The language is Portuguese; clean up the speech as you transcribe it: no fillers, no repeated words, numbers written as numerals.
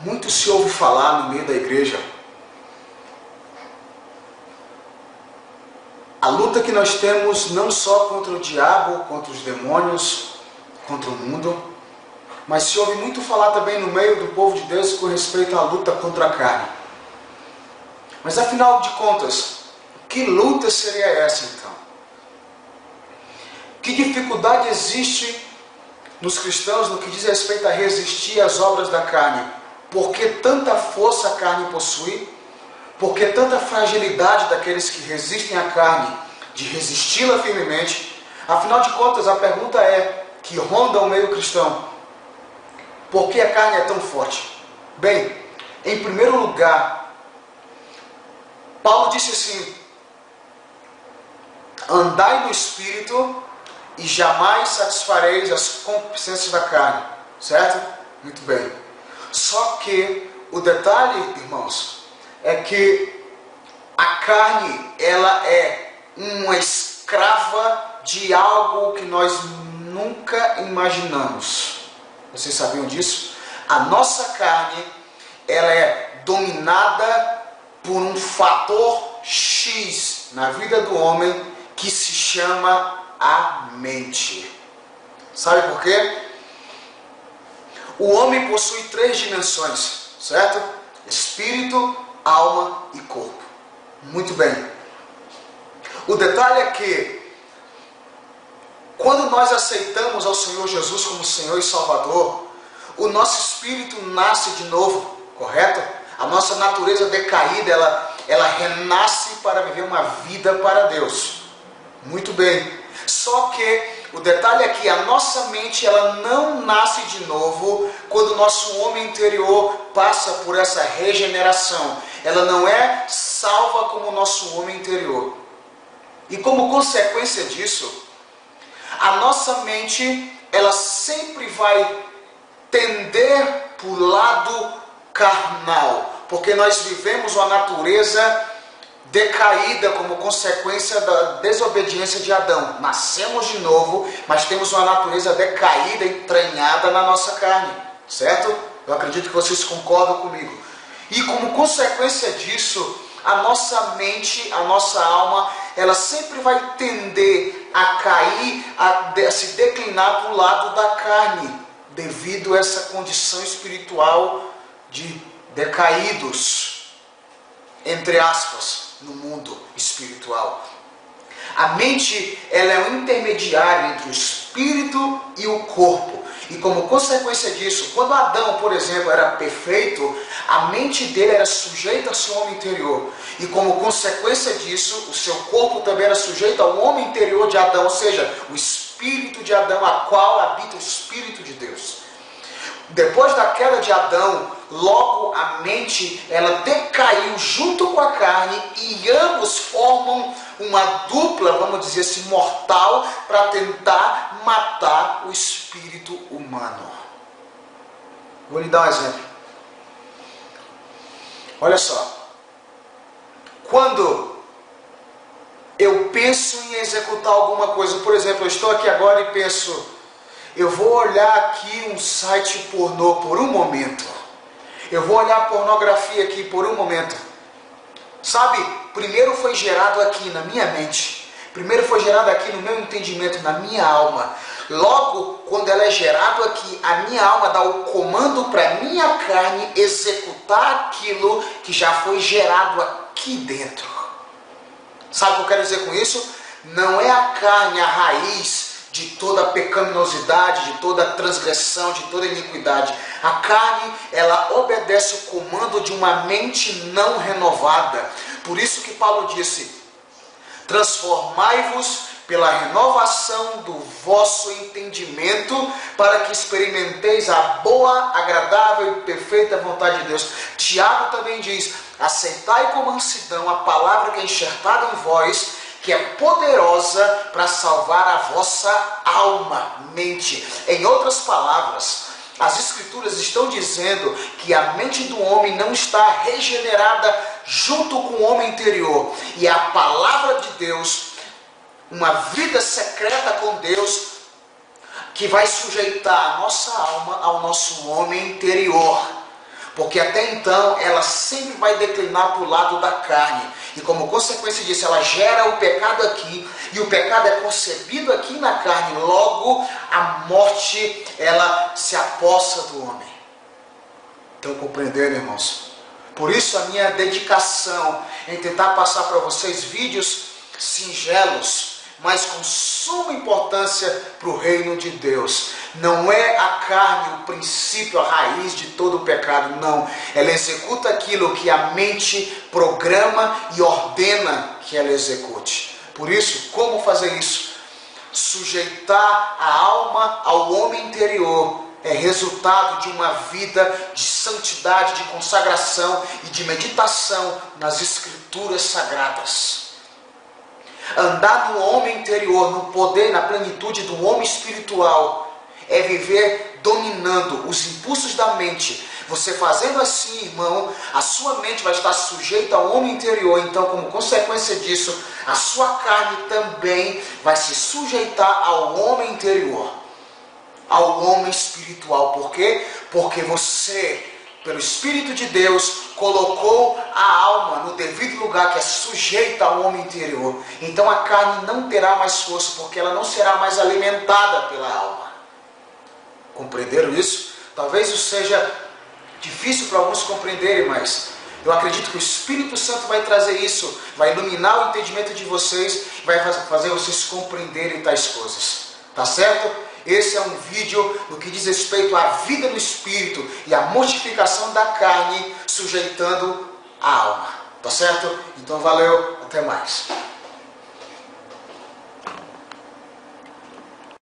Muito se ouve falar no meio da igreja. A luta que nós temos não só contra o diabo, contra os demônios, contra o mundo, mas se ouve muito falar também no meio do povo de Deus com respeito à luta contra a carne. Mas afinal de contas, que luta seria essa então? Que dificuldade existe nos cristãos no que diz respeito a resistir às obras da carne? Por que tanta força a carne possui? Por que tanta fragilidade daqueles que resistem à carne de resisti-la firmemente? Afinal de contas, a pergunta que ronda o meio cristão: por que a carne é tão forte? Bem, em primeiro lugar, Paulo disse assim: andai no Espírito e jamais satisfareis as concupiscências da carne. Certo? Muito bem. Só que o detalhe, irmãos, é que a carne, ela é uma escrava de algo que nós nunca imaginamos. Vocês sabiam disso? A nossa carne, ela é dominada por um fator X na vida do homem que se chama a mente. Sabe por quê? O homem possui 3 dimensões, certo? Espírito, alma e corpo. Muito bem. O detalhe é que quando nós aceitamos ao Senhor Jesus como Senhor e Salvador, o nosso espírito nasce de novo, correto? A nossa natureza decaída, ela renasce para viver uma vida para Deus. Muito bem. Só que o detalhe é que a nossa mente, ela não nasce de novo quando o nosso homem interior passa por essa regeneração. Ela não é salva como o nosso homem interior. E como consequência disso, a nossa mente, ela sempre vai tender para o lado carnal, porque nós vivemos uma natureza decaída como consequência da desobediência de Adão. Nascemos de novo, mas temos uma natureza decaída, entranhada na nossa carne, certo? Eu acredito que vocês concordam comigo. E como consequência disso, a nossa mente, a nossa alma, ela sempre vai tender a cair, a se declinar para o lado da carne, devido a essa condição espiritual de decaídos, entre aspas, no mundo espiritual. A mente, ela é um intermediário entre o espírito e o corpo. E como consequência disso, quando Adão, por exemplo, era perfeito, a mente dele era sujeita ao seu homem interior. E como consequência disso, o seu corpo também era sujeito ao homem interior de Adão, ou seja, o espírito de Adão, a qual habita o Espírito de Deus. Depois da queda de Adão, logo a mente, ela decaiu junto com a carne e ambos formam uma dupla, vamos dizer assim, mortal, para tentar matar o espírito humano. Vou lhe dar um exemplo. Olha só. Quando eu penso em executar alguma coisa, por exemplo, eu estou aqui agora e penso, eu vou olhar aqui um site pornô por um momento. Eu vou olhar pornografia aqui por um momento. Sabe, primeiro foi gerado aqui na minha mente. Primeiro foi gerado aqui no meu entendimento, na minha alma. Logo, quando ela é gerado aqui, a minha alma dá o comando para a minha carne executar aquilo que já foi gerado aqui dentro. Sabe o que eu quero dizer com isso? Não é a carne a raiz de toda a pecaminosidade, de toda a transgressão, de toda a iniquidade. A carne, ela obedece o comando de uma mente não renovada. Por isso que Paulo disse, transformai-vos pela renovação do vosso entendimento, para que experimenteis a boa, agradável e perfeita vontade de Deus. Tiago também diz, aceitai com mansidão a palavra que é enxertada em vós, que é poderosa para salvar a vossa alma, mente. Em outras palavras, as Escrituras estão dizendo que a mente do homem não está regenerada junto com o homem interior. E a palavra de Deus, uma vida secreta com Deus, que vai sujeitar a nossa alma ao nosso homem interior. Porque até então ela sempre vai declinar para o lado da carne. E como consequência disso, ela gera o pecado aqui. E o pecado é concebido aqui na carne. Logo, a morte, ela se apossa do homem. Estão compreendendo, irmãos? Por isso a minha dedicação em tentar passar para vocês vídeos singelos, mas com suma importância para o reino de Deus. Não é a carne o princípio, a raiz de todo o pecado, não. Ela executa aquilo que a mente programa e ordena que ela execute. Por isso, como fazer isso? Sujeitar a alma ao homem interior é resultado de uma vida de santidade, de consagração e de meditação nas Escrituras Sagradas. Andar no homem interior, no poder, na plenitude do homem espiritual, é viver dominando os impulsos da mente. Você fazendo assim, irmão, a sua mente vai estar sujeita ao homem interior. Então, como consequência disso, a sua carne também vai se sujeitar ao homem interior, ao homem espiritual. Por quê? Porque você, pelo Espírito de Deus, colocou a alma no devido lugar, que é sujeita ao homem interior. Então a carne não terá mais força, porque ela não será mais alimentada pela alma. Compreenderam isso? Talvez isso seja difícil para alguns compreenderem, mas eu acredito que o Espírito Santo vai trazer isso, vai iluminar o entendimento de vocês, vai fazer vocês compreenderem tais coisas. Tá certo? Esse é um vídeo no que diz respeito à vida no Espírito e à mortificação da carne, sujeitando a alma. Tá certo? Então valeu, até mais.